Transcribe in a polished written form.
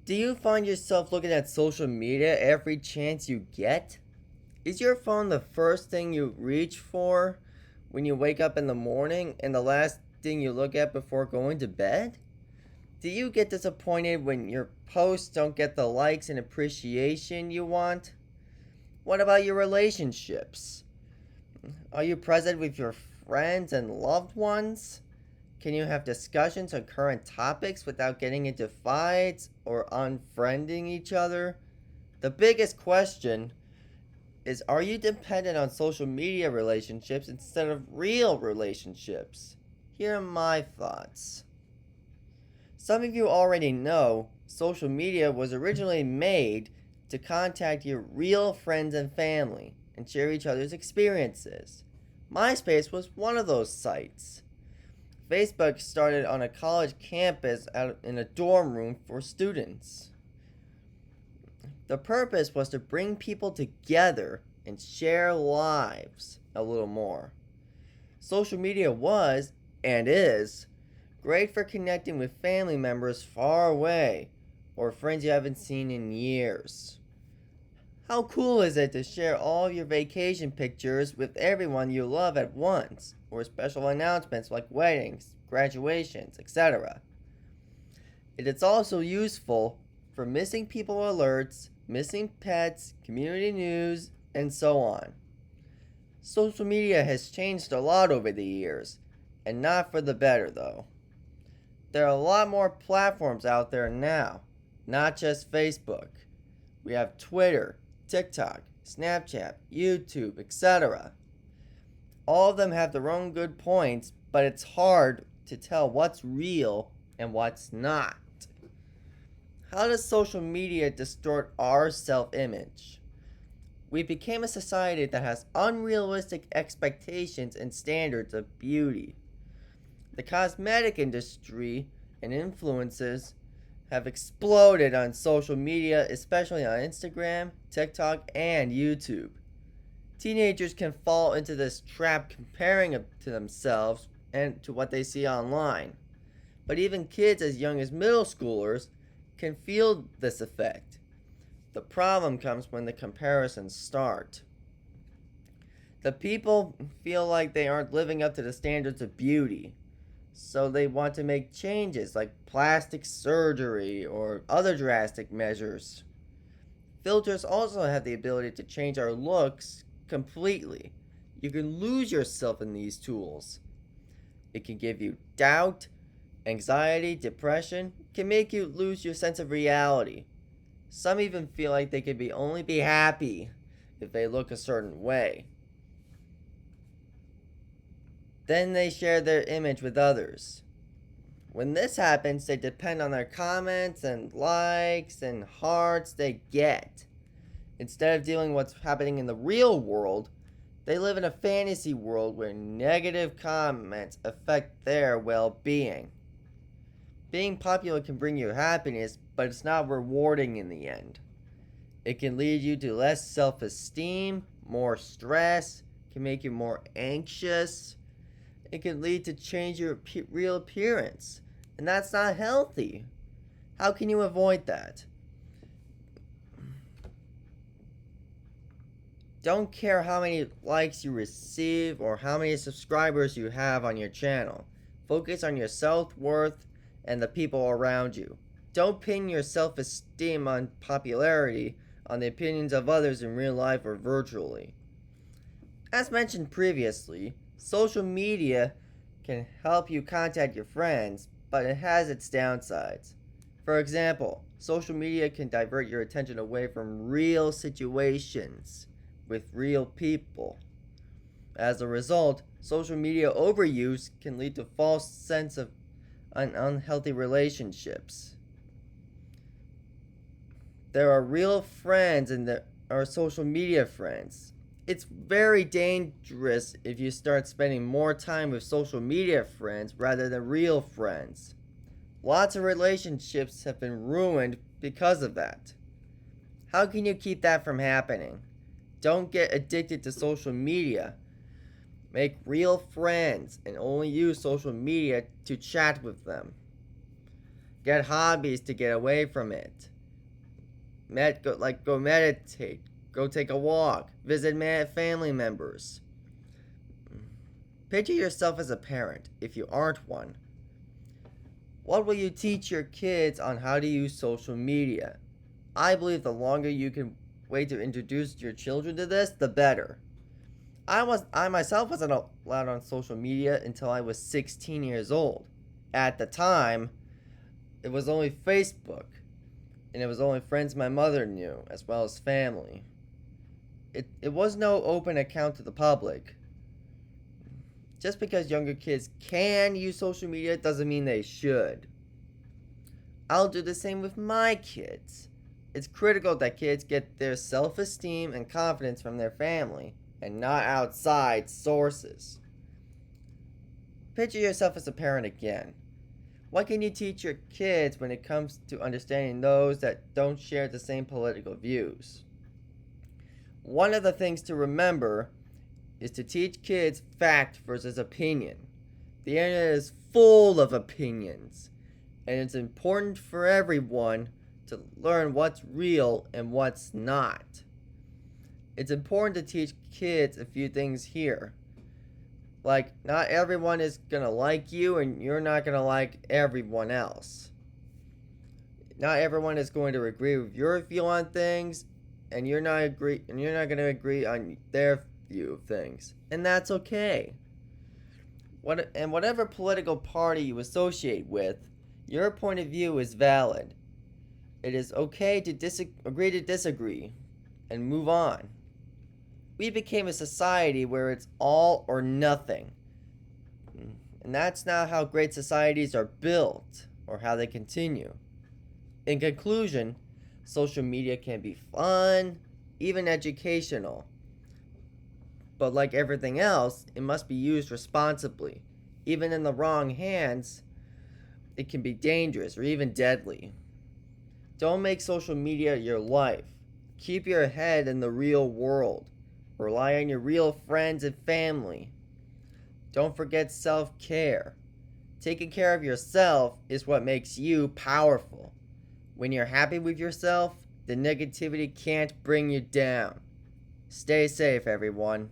Do you find yourself looking at social media every chance you get? Is your phone the first thing you reach for when you wake up in the morning and the last thing you look at before going to bed? Do you get disappointed when your posts don't get the likes and appreciation you want? What about your relationships? Are you present with your friends and loved ones? Can you have discussions on current topics without getting into fights or unfriending each other? The biggest question is, are you dependent on social media relationships instead of real relationships? Here are my thoughts. Some of you already know social media was originally made to contact your real friends and family and share each other's experiences. MySpace was one of those sites. Facebook started on a college campus out in a dorm room for students. The purpose was to bring people together and share lives a little more. Social media was, and is, great for connecting with family members far away or friends you haven't seen in years. How cool is it to share all of your vacation pictures with everyone you love at once, or special announcements like weddings, graduations, etc.? It is also useful for missing people alerts, missing pets, community news, and so on. Social media has changed a lot over the years, and not for the better though. There are a lot more platforms out there now, not just Facebook. We have Twitter, TikTok, Snapchat, YouTube, etc. All of them have their own good points, but it's hard to tell what's real and what's not. How does social media distort our self-image? We became a society that has unrealistic expectations and standards of beauty. The cosmetic industry and influences have exploded on social media, especially on Instagram, TikTok, and YouTube. Teenagers can fall into this trap comparing to themselves and to what they see online. But even kids as young as middle schoolers can feel this effect. The problem comes when the comparisons start. The people feel like they aren't living up to the standards of beauty, so they want to make changes like plastic surgery or other drastic measures. Filters also have the ability to change our looks completely. You can lose yourself in these tools. It can give you doubt, anxiety, depression, can make you lose your sense of reality. Some even feel like they can only be happy if they look a certain way. Then they share their image with others. When this happens, they depend on their comments and likes and hearts they get. Instead of dealing with what's happening in the real world, they live in a fantasy world where negative comments affect their well-being. Being popular can bring you happiness, but it's not rewarding in the end. It can lead you to less self-esteem, more stress, can make you more anxious. It can lead to change your real appearance, and that's not healthy. How can you avoid that? Don't care how many likes you receive or how many subscribers you have on your channel. Focus on your self-worth and the people around you. Don't pin your self-esteem on popularity, on the opinions of others in real life or virtually. As mentioned previously, social media can help you contact your friends, but it has its downsides. For example, social media can divert your attention away from real situations with real people. As a result, social media overuse can lead to false sense of unhealthy relationships. There are real friends and there are social media friends. It's very dangerous if you start spending more time with social media friends rather than real friends. Lots of relationships have been ruined because of that. How can you keep that from happening? Don't get addicted to social media. Make real friends and only use social media to chat with them. Get hobbies to get away from it. Go meditate, go take a walk, visit family members. Picture yourself as a parent, if you aren't one. What will you teach your kids on how to use social media? I believe the longer you can wait to introduce your children to this, the better. I myself wasn't allowed on social media until I was 16 years old. At the time, it was only Facebook, and it was only friends my mother knew, as well as family. It was no open account to the public. Just because younger kids can use social media doesn't mean they should. I'll do the same with my kids. It's critical that kids get their self-esteem and confidence from their family and not outside sources. Picture yourself as a parent again. What can you teach your kids when it comes to understanding those that don't share the same political views? One of the things to remember is to teach kids fact versus opinion. The internet is full of opinions, and it's important for everyone to learn what's real and what's not. It's important to teach kids a few things here. Like, not everyone is gonna like you, and you're not gonna like everyone else. Not everyone is going to agree with your view on things, and you're not gonna agree on their view of things, and that's okay. Whatever political party you associate with, your point of view is valid. It is okay to agree to disagree, and move on. We became a society where it's all or nothing. And that's not how great societies are built or how they continue. In conclusion, social media can be fun, even educational. But like everything else, it must be used responsibly. Even in the wrong hands, it can be dangerous or even deadly. Don't make social media your life. Keep your head in the real world. Rely on your real friends and family. Don't forget self-care. Taking care of yourself is what makes you powerful. When you're happy with yourself, the negativity can't bring you down. Stay safe, everyone.